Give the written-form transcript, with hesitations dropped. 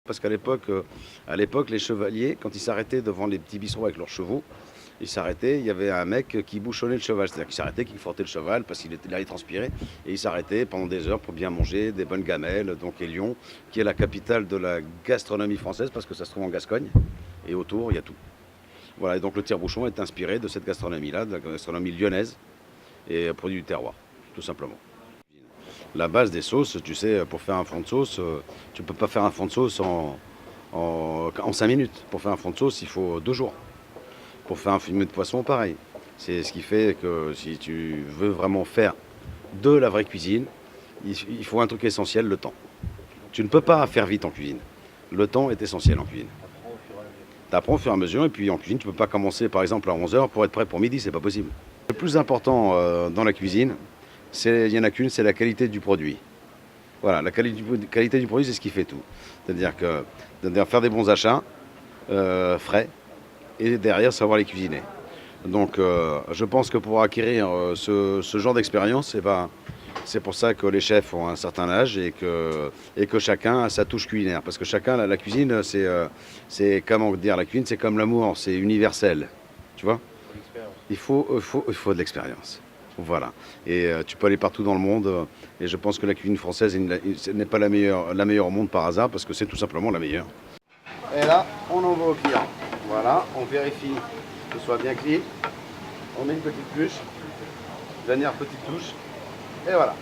Parce qu'à l'époque, les chevaliers, quand ils s'arrêtaient devant les petits bistrots avec leurs chevaux, ils s'arrêtaient, il y avait un mec qui bouchonnait le cheval. C'est-à-dire qu'il s'arrêtait, qu'il frottait le cheval parce qu'il était là, il transpirait. Et il s'arrêtait pendant des heures pour bien manger des bonnes gamelles. Donc, et Lyon, qui est la capitale de la gastronomie française, parce que ça se trouve en Gascogne. Et autour, il y a tout. Voilà, et donc le tire-bouchon est inspiré de cette gastronomie-là, de la gastronomie lyonnaise, et produit du terroir, tout simplement. La base des sauces, tu sais, pour faire un fond de sauce, tu peux pas faire un fond de sauce en 5 minutes. Pour faire un fond de sauce, il faut 2 jours. Pour faire un fumet de poisson, pareil. C'est ce qui fait que si tu veux vraiment faire de la vraie cuisine, il faut un truc essentiel, le temps. Tu ne peux pas faire vite en cuisine. Le temps est essentiel en cuisine. Tu apprends au fur et à mesure, et puis en cuisine, tu ne peux pas commencer par exemple à 11 heures pour être prêt pour midi, c'est pas possible. Le plus important dans la cuisine, il n'y en a qu'une, c'est la qualité du produit. Voilà, la qualité du produit, c'est ce qui fait tout. C'est-à-dire faire des bons achats, frais, et derrière savoir les cuisiner. Donc je pense que pour acquérir ce genre d'expérience, eh ben, c'est pour ça que les chefs ont un certain âge et que chacun a sa touche culinaire. Parce que chacun, la cuisine, c'est comment dire, la cuisine, c'est comme l'amour, c'est universel. Tu vois? Il faut de l'expérience. Voilà. Et tu peux aller partout dans le monde. Et je pense que la cuisine française n'est pas la meilleure au monde par hasard, parce que c'est tout simplement la meilleure. Et là, on envoie au client. Voilà, on vérifie que ce soit bien cuit. On met une petite bûche, dernière petite touche, et voilà.